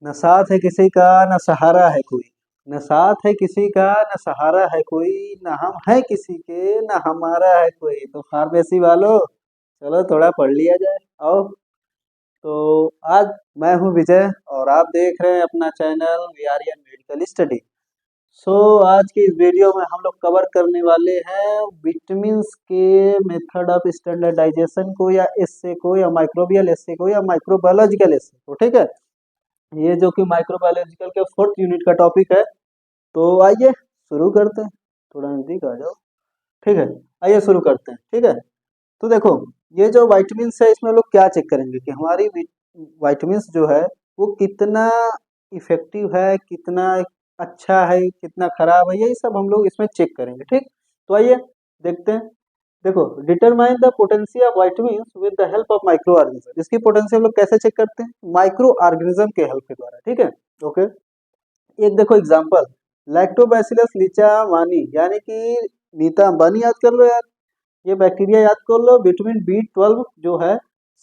न साथ है किसी का न सहारा है कोई, न साथ है किसी का न सहारा है कोई, न हम है किसी के न हमारा है कोई। तो फार्मेसी वालों, चलो थोड़ा पढ़ लिया जाए, आओ। तो आज मैं हूँ विजय और आप देख रहे हैं अपना चैनल वीआरएन मेडिकल स्टडी। सो आज की इस वीडियो में हम लोग कवर करने वाले हैं विटामिन्स के मेथड ऑफ स्टैंडर्डाइजेशन को, या एस्से को, या माइक्रोबियल एस्से को, या माइक्रोबायोलॉजिकल एस्से को। ठीक है, ये जो कि माइक्रोबायोलॉजिकल के 4th यूनिट का टॉपिक है। तो आइए शुरू करते हैं, थोड़ा नजदीक आ जाओ। ठीक है, आइए शुरू करते हैं। ठीक है, तो देखो, ये जो वाइटमिन्स है इसमें हम लोग क्या चेक करेंगे कि हमारी वाइटमिन्स जो है वो कितना इफेक्टिव है, कितना अच्छा है, कितना खराब है, यही सब हम लोग इसमें चेक करेंगे। ठीक, तो आइए देखते हैं। देखो, determine the potency of vitamins with the help of micro organism. इसकी पोटेंसी हम लोग कैसे चेक करते हैं? माइक्रो ऑर्गेनिज्म के हेल्प के द्वारा। ठीक है, ओके। एक देखो एग्जांपल, लैक्टोबैसिलस लीचामानी, यानी कि नीता अंबानी याद कर लो यार, ये बैक्टीरिया याद कर लो। विटामिन B12 जो है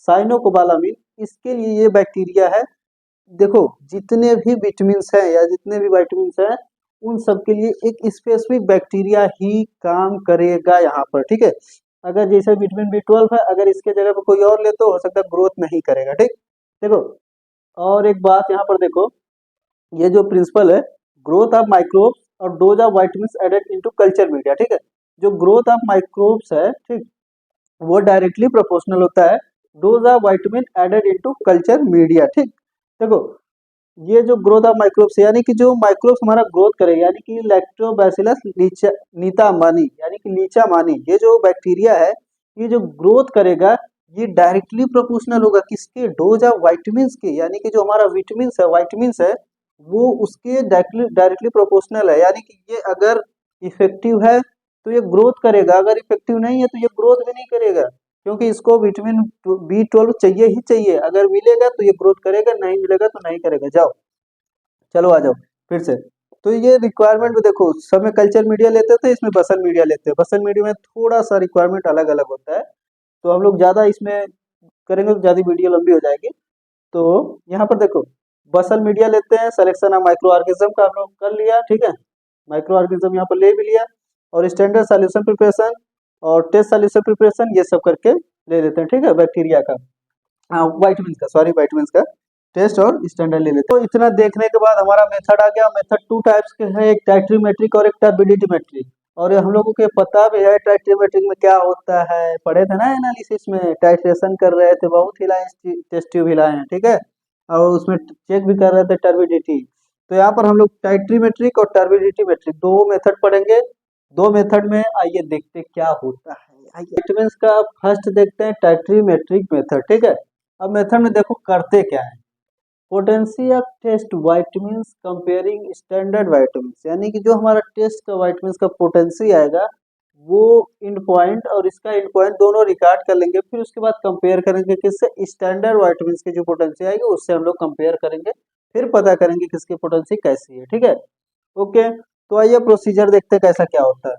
साइनोकोबालामिन, इसके लिए ये बैक्टीरिया है। देखो, जितने भी विटामिन्स हैं या जितने भी विटामिन्स हैं उन सब के लिए एक स्पेसिफिक बैक्टीरिया ही काम करेगा यहाँ पर। ठीक है, अगर जैसे विटामिन B12 है, अगर इसके जगह पर कोई और ले तो हो सकता है ग्रोथ नहीं करेगा। ठीक, देखो, और एक बात यहाँ पर देखो, ये जो प्रिंसिपल है, ग्रोथ ऑफ माइक्रोब्स और dose of vitamins added into culture media. ठीक है, जो ग्रोथ ऑफ माइक्रोब्स है, ठीक, वो डायरेक्टली प्रोपोर्शनल होता है dose of vitamin added into culture media. ठीक, देखो, ये जो ग्रोथ ऑफ माइक्रोब्स यानी कि जो माइक्रोब्स हमारा ग्रोथ करेगा, यानी कि लैक्टोबैसिलस नीता अंबानी यानी कि लीचा मानी, ये जो बैक्टीरिया है ये जो ग्रोथ करेगा ये डायरेक्टली प्रोपोर्शनल होगा किसके? डोज ऑफ वाइटमिन्स के, यानी कि जो हमारा वाइटमिन्स है वो उसके डायरेक्टली प्रोपोर्शनल है। यानी कि ये अगर इफेक्टिव है तो ये ग्रोथ करेगा, अगर इफेक्टिव नहीं है तो ये ग्रोथ भी नहीं करेगा, क्योंकि इसको विटामिन B12 चाहिए ही चाहिए। अगर मिलेगा तो ये ग्रोथ करेगा, नहीं मिलेगा तो नहीं करेगा। जाओ, चलो आ जाओ फिर से। तो ये रिक्वायरमेंट में देखो, सब में कल्चर मीडिया लेते थे, इसमें बसल मीडिया लेते हैं। बसल मीडिया में थोड़ा सा रिक्वायरमेंट अलग अलग होता है, तो हम लोग ज़्यादा इसमें करेंगे तो ज़्यादा वीडियो लंबी हो जाएगी। तो यहाँ पर देखो, बसल मीडिया लेते हैं, सिलेक्शन ऑफ माइक्रो ऑर्गेनिज्म का हम लोग कर लिया। ठीक है, माइक्रो ऑर्गेनिज्म यहाँ पर ले भी लिया, और स्टैंडर्ड सॉल्यूशन प्रिपरेशन और टेस्ट सॉल्यूशन प्रिपरेशन ये सब करके ले लेते हैं। ठीक है, बैक्टीरिया का, हाँ वाइटमिन्स का टेस्ट और स्टैंडर्ड ले लेते हैं। तो इतना देखने के बाद हमारा मेथड आ गया। मेथड 2 टाइप्स के हैं, एक टाइट्रीमेट्रिक और एक टर्बिडिमेट्रिक। और हम लोगों को पता भी है टाइट्रीमेट्रिक में क्या होता है, पढ़े थे ना एनालिसिस में, टाइट्रेशन कर रहे थे, बहुत हिलाए, टेस्ट ट्यूब हिलाए हैं। ठीक है, और उसमें चेक भी कर रहे थे टर्बिडिटी। तो यहाँ पर हम लोग टाइट्रीमेट्रिक और टर्बिडिमेट्रिक दो मेथड पढ़ेंगे। दो मेथड में आइए देखते क्या होता है। आइए विटामिन्स का फर्स्ट देखते हैं, टाइट्रीमेट्रिक मेथड। ठीक है, अब मेथड में देखो करते क्या है। Potency of test vitamins comparing standard vitamins, यानी कि जो हमारा टेस्ट का वाइटमिन्स का पोटेंसी आएगा वो इन पॉइंट और इसका इन पॉइंट दोनों रिकॉर्ड कर लेंगे, फिर उसके बाद कंपेयर करेंगे किससे? स्टैंडर्ड वाइटमिन्स की जो पोटेंसी आएगी उससे हम लोग कंपेयर करेंगे, फिर पता करेंगे किसकी पोटेंसी कैसी है। ठीक है, ओके। तो आइए प्रोसीजर देखते हैं कैसा क्या होता है।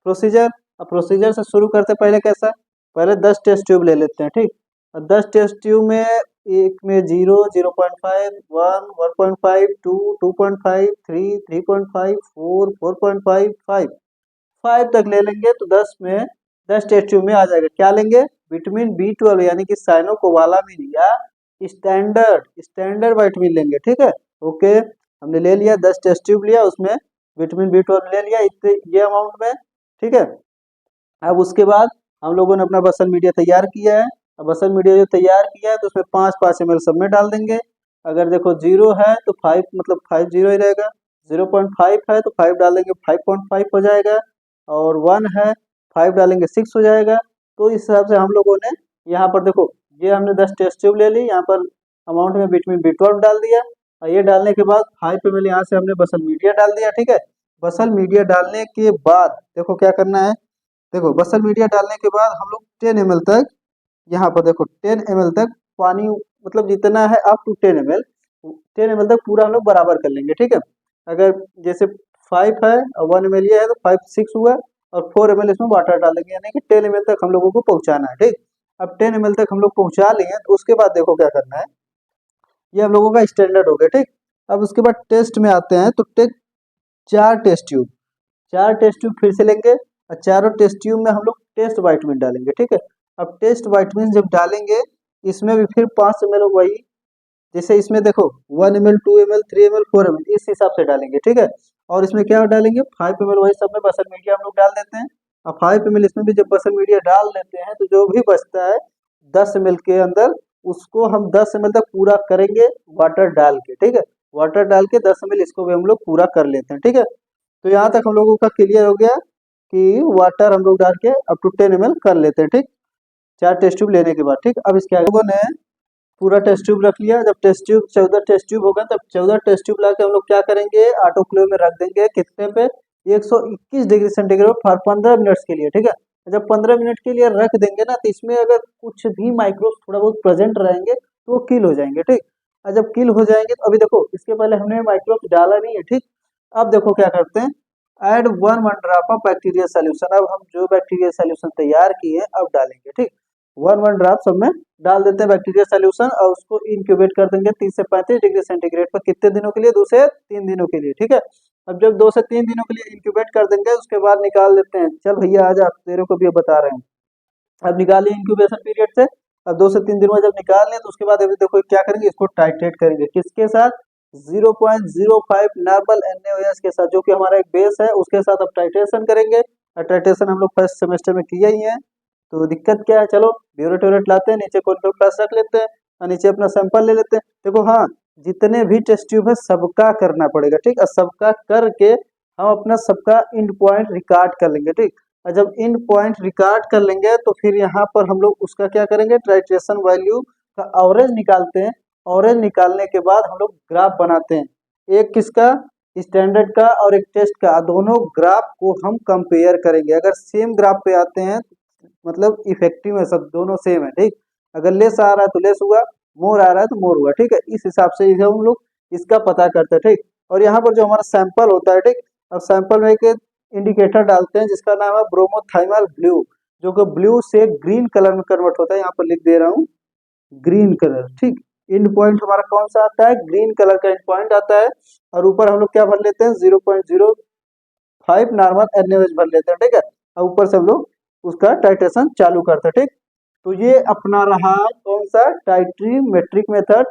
प्रोसीजर, अब प्रोसीजर से शुरू करते पहले कैसा, पहले 10 टेस्ट ट्यूब ले लेते हैं। ठीक, और 10 टेस्ट ट्यूब में एक में 0, 0.5, 1, 1.5, 2, 2.5, 3, 3.5, 4, 4.5, 5 तक ले लेंगे। तो 10 में 10 टेस्ट ट्यूब में आ जाएगा, क्या लेंगे? विटामिन B12 यानी कि साइनोकोबालामिन या स्टैंडर्ड वाइटामिन लेंगे। ठीक है, ओके, हमने ले लिया 10 टेस्ट ट्यूब लिया, उसमें विटामिन B12 ले लिया इतने ये अमाउंट में। ठीक है, अब उसके बाद हम लोगों ने अपना बसल मीडिया तैयार किया है। अब बसल मीडिया जो तैयार किया है तो उसमें 5 ml सब में डाल देंगे। अगर देखो 0 है तो 5 मतलब 5 0 ही रहेगा, 0.5 है तो 5 डाल देंगे 5.5 हो जाएगा, और 1 है 5 डालेंगे 6 हो जाएगा। तो इस हिसाब से हम लोगों ने यहाँ पर देखो, ये हमने 10 टेस्ट ट्यूब ले ली, यहाँ पर अमाउंट में विटामिन B12 डाल दिया, और ये डालने के बाद 5 ml यहाँ से हमने बसल मीडिया डाल दिया। ठीक है, बसल मीडिया डालने के बाद देखो क्या करना है। देखो, बसल मीडिया डालने के बाद हम लोग 10 ml तक, यहाँ पर देखो 10 ml तक पानी, मतलब जितना है अप टू 10 ml तक पूरा हम लोग बराबर कर लेंगे। ठीक है, अगर जैसे 5 है और 1 ml ये है तो 5 6 हुआ, और 4 ml इसमें वाटर डाल देंगे, यानी कि 10 ml तक हम लोगों को पहुंचाना है। ठीक, अब 10 ml तक हम लोग पहुंचा लिए तो उसके बाद देखो क्या करना है। ये हम लोगों का स्टैंडर्ड हो गया, ठीक। अब उसके बाद टेस्ट में आते हैं, तो take 4 test tube, 4 test tube फिर से लेंगे और चारों टेस्ट ट्यूब में हम लोग टेस्ट वाइटमिन डालेंगे, ठीक है। अब टेस्ट वाइटमिन जब डालेंगे, इसमें भी फिर 5 ml वही, जैसे इसमें देखो 1 ml 2 ml 3 ml 4 ml इस हिसाब से डालेंगे, ठीक है। और इसमें क्या डालेंगे 5 ml, वही सब में बसल मीडिया हम लोग डाल देते हैं। अब 5 ml इसमें भी जब बसल मीडिया डाल देते हैं, तो जो भी बचता है 10 ml के अंदर, उसको हम 10 ml तक पूरा करेंगे वाटर डाल के, ठीक है। वाटर डाल के 10 ml इसको भी हम लोग पूरा कर लेते हैं, ठीक है। तो यहाँ तक हम लोगों का क्लियर हो गया कि वाटर हम लोग डाल के अप टू 10 ml कर लेते हैं, ठीक। 4 टेस्ट ट्यूब लेने के बाद, ठीक। अब इसके आगे लोगों ने पूरा टेस्ट ट्यूब रख लिया। जब टेस्ट ट्यूब 14 टेस्ट ट्यूब होगा, तब 14 टेस्ट ट्यूब ला के हम लोग क्या करेंगे, ऑटोक्लेव में रख देंगे, कितने पे, 121 डिग्री सेंटीग्रेड फॉर 15 मिनट्स के लिए, ठीक है। जब 15 मिनट के लिए रख देंगे ना, तो इसमें अगर कुछ भी माइक्रोब्स थोड़ा बहुत प्रेजेंट रहेंगे तो वो किल हो जाएंगे, ठीक। और जब किल हो जाएंगे, तो अभी देखो इसके पहले हमने माइक्रोब्स डाला नहीं है, ठीक। अब देखो क्या करते हैं, add 1 drop of bacterial solution. अब हम जो बैक्टीरियल सोल्यूशन तैयार किए हैं अब डालेंगे, ठीक। 1 ड्रॉप सब में डाल देते हैं बैक्टीरिया सोल्यूशन, और उसको इंक्यूबेट कर देंगे 30 से 35 डिग्री सेंटीग्रेड पर, कितने दिनों के लिए, 2 से 3 दिनों के लिए, ठीक है। अब जब 2 से 3 दिनों के लिए इंक्यूबेट कर देंगे, उसके बाद निकाल देते हैं। चल भैया आजा, तेरे को भी अब बता रहे हैं। अब निकालिए इंक्यूबेशन पीरियड से। अब 2 से 3 दिन में जब निकाल लें, तो उसके बाद अभी देखो क्या करेंगे, इसको टाइट्रेट करेंगे, किसके साथ, 0.05 नॉर्मल NaOH के साथ, जो कि हमारा एक बेस है, उसके साथ अब टाइट्रेशन करेंगे। और टाइट्रेशन हम लोग फर्स्ट सेमेस्टर में किया ही है, तो दिक्कत क्या है, चलो ब्यूरेट व्यूरेट लाते हैं, नीचे कॉन्ट्रोल फ्लास्क रख लेते हैं और नीचे अपना सैंपल ले लेते हैं। देखो हाँ, जितने भी टेस्ट ट्यूब है सबका करना पड़ेगा, ठीक। और सबका करके हम अपना सबका इंड पॉइंट रिकॉर्ड कर लेंगे, ठीक। और जब इंड पॉइंट रिकॉर्ड कर लेंगे, तो फिर यहाँ पर हम लोग उसका क्या करेंगे, टाइट्रेशन वैल्यू का एवरेज निकालते हैं। एवरेज निकालने के बाद हम लोग ग्राफ बनाते हैं, एक किसका, स्टैंडर्ड का और एक टेस्ट का। दोनों ग्राफ को हम कंपेयर करेंगे, अगर सेम ग्राफ पे आते हैं मतलब इफेक्टिव है, सब दोनों सेम है, ठीक। अगर लेस आ रहा है तो लेस हुआ, मोर आ रहा है तो मोर हुआ, ठीक है। इस हिसाब से इसे हम लोग इसका पता करते हैं, ठीक। और यहाँ पर जो हमारा सैंपल होता है, ठीक। अब सैंपल में एक इंडिकेटर डालते हैं जिसका नाम है ब्रोमोथाइमल ब्लू, जो कि ब्लू से ग्रीन कलर में कन्वर्ट होता है। यहाँ पर लिख दे रहा हूँ ग्रीन कलर, ठीक। इंड पॉइंट हमारा कौन सा आता है, ग्रीन कलर का इंड पॉइंट आता है। और ऊपर हम लोग क्या भर लेते हैं, 0.05 नॉर्मल NaOH भर लेते हैं, ठीक है। और ऊपर से हम लोग उसका टाइट्रेशन चालू करते हैं, ठीक। तो ये अपना रहा कौन सा, टाइट्रीमेट्रिक मेथड।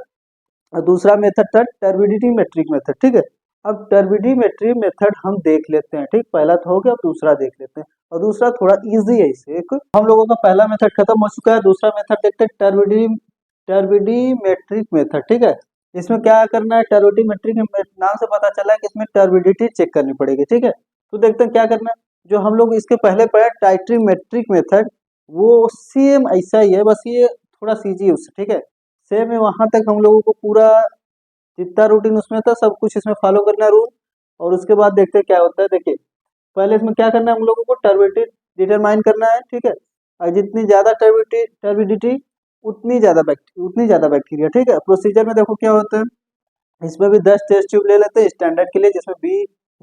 और दूसरा मेथड था टर्बिडिटी मेट्रिक मेथड, ठीक है। अब टर्बिडिमेट्री मेथड हम देख लेते हैं, ठीक। पहला तो हो गया, दूसरा देख लेते हैं। और दूसरा थोड़ा इजी है, इसे एक हम लोगों का पहला मेथड खत्म हो चुका है, दूसरा मेथड देखते हैं, टर्बिडिमेट्रिक मेथड, ठीक है। इसमें क्या करना है, टर्बिडिमेट्रिक नाम से पता चला है कि इसमें टर्बिडिटी चेक करनी पड़ेगी, ठीक है। तो देखते हैं क्या करना है, जो हम लोग इसके पहले पढ़े टाइट्रीमेट्रिक मेथड, वो सेम ऐसा ही है, बस ये थोड़ा सीजी है उससे, ठीक है। सेम है, वहां तक हम लोगों को पूरा जितना रूटीन उसमें था सब कुछ इसमें फॉलो करना है रूल। और उसके बाद देखते हैं क्या होता है। देखिए पहले इसमें क्या करना है, हम लोगों को टर्बिडिटी डिटरमाइन करना है, ठीक है। और जितनी ज्यादा टर्बिडिटी उतनी ज्यादा बैक्टीरिया, ठीक है। प्रोसीजर में देखो क्या होता है, इसमें भी 10 टेस्ट ट्यूब ले लेते हैं स्टैंडर्ड के लिए, जिसमें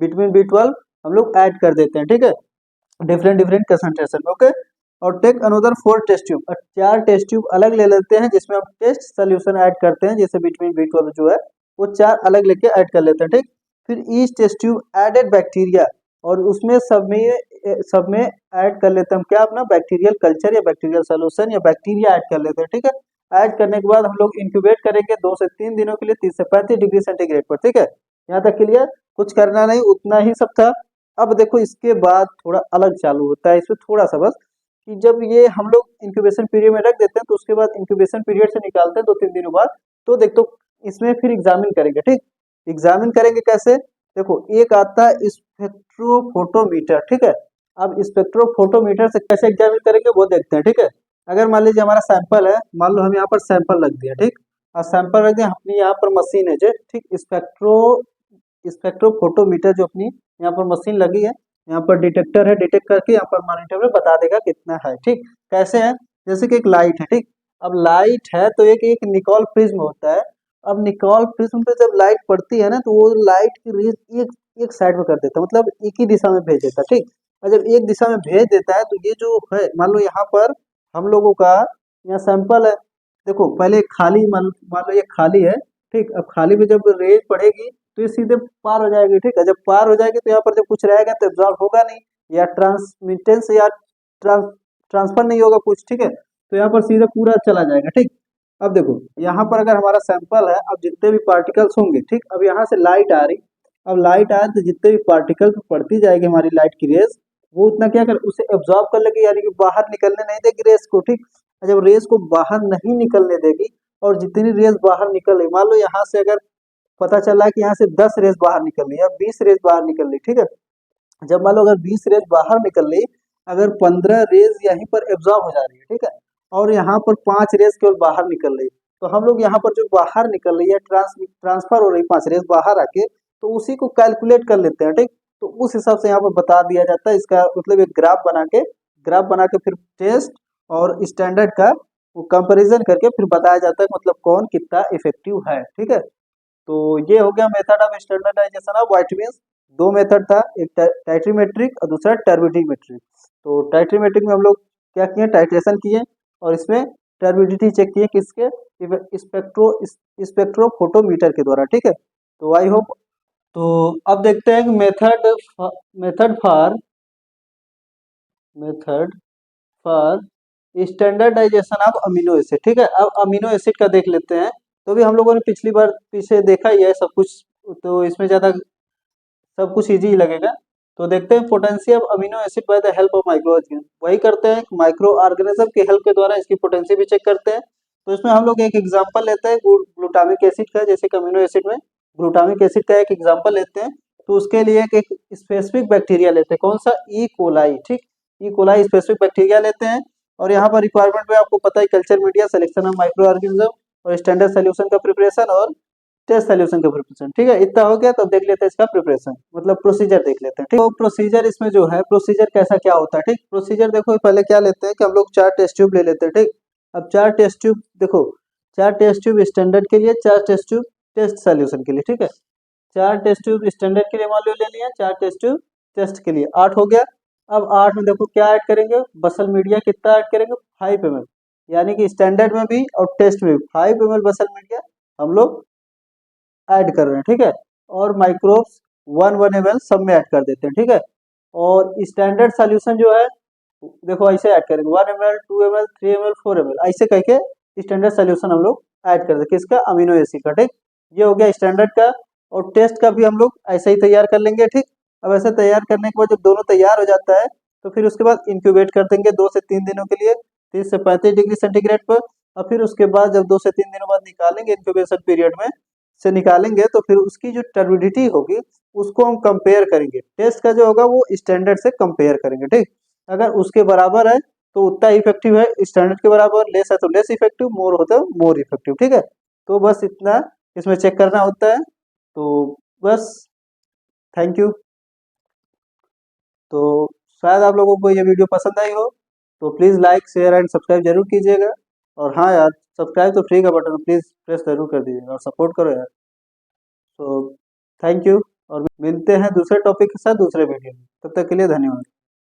विटामिन B12 हम लोग ऐड कर देते हैं, ठीक है, डिफरेंट डिफरेंट कंसंट्रेशन में, ओके। और take another 4 test tube, 4 test tube अलग ले लेते हैं, जिसमें हम टेस्ट सोल्यूशन ऐड करते हैं, जैसे विटामिन B12 जो है वो 4 अलग लेके ऐड कर लेते हैं, ठीक। फिर each test tube added bacteria, और उसमें सब में ऐड कर लेते हैं हम क्या, अपना बैक्टीरियल कल्चर या बैक्टीरियल सोल्यूशन या बैक्टीरिया ऐड कर लेते हैं, ठीक है। ऐड करने के बाद हम लोग इंक्यूबेट करेंगे 2 से 3 दिनों के लिए 30 से 35 डिग्री सेंटीग्रेड पर, ठीक है। यहाँ तक क्लियर, कुछ करना नहीं, उतना ही सब था। अब देखो इसके बाद थोड़ा अलग चालू होता है, इसमें थोड़ा सा बस, कि जब ये हम लोग इंक्यूबेशन पीरियड में रख देते हैं, तो उसके बाद इंक्यूबेशन पीरियड से निकालते हैं 2-3 दिनों बाद, तो देखो इसमें फिर एग्जामिन करेंगे, ठीक। एग्जामिन करेंगे कैसे, देखो एक आता है स्पेक्ट्रोफोटोमीटर, ठीक है। अब स्पेक्ट्रोफोटोमीटर से कैसे एग्जामिन करेंगे वो देखते हैं, ठीक है। अगर मान लीजिए हमारा सैंपल है, मान लो हम यहाँ पर सैंपल रख दिया, ठीक। और सैंपल रख दिया, अपनी यहाँ पर मशीन है जो, ठीक, स्पेक्ट्रोफोटोमीटर जो अपनी यहाँ पर मशीन लगी है, यहाँ पर डिटेक्टर है, डिटेक्ट करके यहाँ पर मॉनिटर में बता देगा कितना है, ठीक। कैसे है, जैसे कि एक लाइट है, ठीक। अब लाइट है तो एक एक निकोल प्रिज्म होता है। अब निकोल प्रिज्म पे जब लाइट पड़ती है ना, तो वो लाइट की रेज एक एक साइड में कर देता है, मतलब एक ही दिशा में भेज देता है, ठीक। और जब एक दिशा में भेज देता है, तो ये जो है, मान लो यहाँ पर हम लोगों का यहाँ सैंपल है, देखो पहले खाली मान लो ये खाली है, ठीक, अब खाली में जब रेज पड़ेगी तो ये सीधे पार हो जाएगी। ठीक है, जब पार हो जाएगी तो यहाँ पर जब कुछ रहेगा तो एब्जॉर्ब होगा नहीं, या ट्रांसमिटेंस या ट्रांसफर नहीं होगा कुछ। ठीक है, तो यहाँ पर सीधे पूरा चला जाएगा। ठीक, अब देखो यहाँ पर अगर हमारा सैंपल है, अब जितने भी पार्टिकल्स होंगे, ठीक, अब यहाँ से लाइट आ रही, अब लाइट आए तो जितने भी पार्टिकल पड़ती जाएगी हमारी लाइट की रेस, वो उतना क्या कर उसे एब्जॉर्ब कर लेगी, यानी कि बाहर निकलने नहीं देगी रेस को। ठीक, जब रेस को बाहर नहीं निकलने देगी, और जितनी रेस बाहर निकल रही, मान लो यहाँ से अगर पता चला कि यहाँ से 10 रेस बाहर निकल रही या 20 रेस बाहर निकल रही। ठीक है, जब मान लो अगर 20 रेस बाहर निकल रही, अगर 15 रेस यहीं पर एब्जॉर्ब हो जा रही है, ठीक है, और यहाँ पर 5 रेस केवल बाहर निकल रही, तो हम लोग यहाँ पर जो बाहर निकल रही है ट्रांसफर हो रही 5 रेस बाहर आके, तो उसी को कैलकुलेट कर लेते हैं। ठीक, तो उस हिसाब से यहाँ पर बता दिया जाता है, इसका मतलब एक ग्राफ बना के फिर टेस्ट और स्टैंडर्ड का वो कंपैरिजन करके फिर बताया जाता है, मतलब कौन कितना इफेक्टिव है। ठीक है, तो ये हो गया method of standardization of vitamins. दो मेथड था, एक टाइट्रीमेट्रिक और दूसरा टर्बिडिमेट्रिक। तो टाइट्रीमेट्रिक में हम लोग क्या किए, टाइट्रेशन किए, और इसमें टर्बिडिटी चेक किए किसके, स्पेक्ट्रोफोटोमीटर के द्वारा। ठीक है, तो आई होप, तो अब देखते हैं कि method for method for standardization of amino acid. ठीक है, अब अमीनो एसिड का देख लेते हैं। तो भी हम लोगों ने पिछली बार पीछे देखा ही है सब कुछ, तो इसमें ज़्यादा सब कुछ इजी ही लगेगा। तो देखते हैं potency of amino acid by the help of micro organism. वही करते हैं, माइक्रो ऑर्गेनिज्म के हेल्प के द्वारा इसकी पोटेंसी भी चेक करते हैं। तो इसमें हम लोग एक एग्जांपल लेते हैं ग्लूटामिक एसिड का, जैसे कि अमीनो एसिड में ग्लूटामिक एसिड का एक एग्जांपल लेते हैं। तो उसके लिए एक स्पेसिफिक बैक्टीरिया लेते हैं, कौन सा, ई कोलाई। ठीक, ई कोलाई स्पेसिफिक बैक्टीरिया लेते हैं, और यहाँ पर रिक्वायरमेंट में आपको पता है culture media, selection of micro organism, और स्टैंडर्ड सोल्यूशन का प्रिपरेशन, और टेस्ट सोल्यूशन का प्रिपरेशन। ठीक है, इतना हो गया। तो देख लेते हैं इसका प्रिपरेशन, मतलब प्रोसीजर देख लेते हैं। ठीक, तो प्रोसीजर इसमें जो है, प्रोसीजर कैसा क्या होता है। ठीक, प्रोसीजर देखो, पहले क्या लेते हैं कि हम लोग 4 टेस्ट ट्यूब ले लेते हैं। ठीक, अब 4 टेस्ट ट्यूब देखो, 4 टेस्ट ट्यूब स्टैंडर्ड के लिए, 4 टेस्ट ट्यूब टेस्ट सोल्यूशन के लिए। ठीक है, 4 टेस्ट ट्यूब स्टैंडर्ड के लिए मान लो ले लिया, 4 टेस्ट ट्यूब टेस्ट के लिए, 8 हो गया। अब 8 में देखो क्या ऐड करेंगे, बसल मीडिया कितना ऐड करेंगे, 5 ml, यानी कि स्टैंडर्ड में भी और टेस्ट में भी 5 ml बसल मीडिया हम लोग ऐड कर रहे हैं। ठीक है, और माइक्रोब्स 1 ml सब में ऐड कर देते हैं। ठीक है, और स्टैंडर्ड सॉल्यूशन जो है देखो ऐसे ऐड करेंगे, 1 ml 2 ml 3 ml 4 ml ऐसे करके स्टैंडर्ड सॉल्यूशन हम लोग ऐड कर देंगे, किसका, अमीनो एसिड का। ठीक, ये हो गया स्टैंडर्ड का। और टेस्ट का भी हम लोग ऐसे ही तैयार कर लेंगे। ठीक, अब ऐसे तैयार करने के बाद जब दोनों तैयार हो जाता है, तो फिर उसके बाद इंक्यूबेट कर देंगे 2 से 3 दिनों के लिए, 30 से 35 डिग्री सेंटीग्रेड पर। और फिर उसके बाद जब 2 से 3 दिनों बाद निकालेंगे इंक्यूबेशन पीरियड में से निकालेंगे, तो फिर उसकी जो टर्बिडिटी होगी उसको हम कंपेयर करेंगे, टेस्ट का जो होगा वो स्टैंडर्ड से कंपेयर करेंगे। ठीक, अगर उसके बराबर है तो उतना इफेक्टिव है, स्टैंडर्ड के बराबर, लेस है तो लेस इफेक्टिव, मोर होता है मोर इफेक्टिव। ठीक है, तो बस इतना इसमें चेक करना होता है। तो बस, थैंक यू। तो शायद आप लोगों को ये वीडियो पसंद आई हो, तो please like share and subscribe जरूर कीजिएगा। और हाँ यार, सब्सक्राइब तो फ्री का बटन है, प्लीज़ प्रेस जरूर कर दीजिएगा और सपोर्ट करो यार। तो थैंक यू, और मिलते हैं दूसरे टॉपिक के साथ दूसरे वीडियो में, तब तक के लिए धन्यवाद।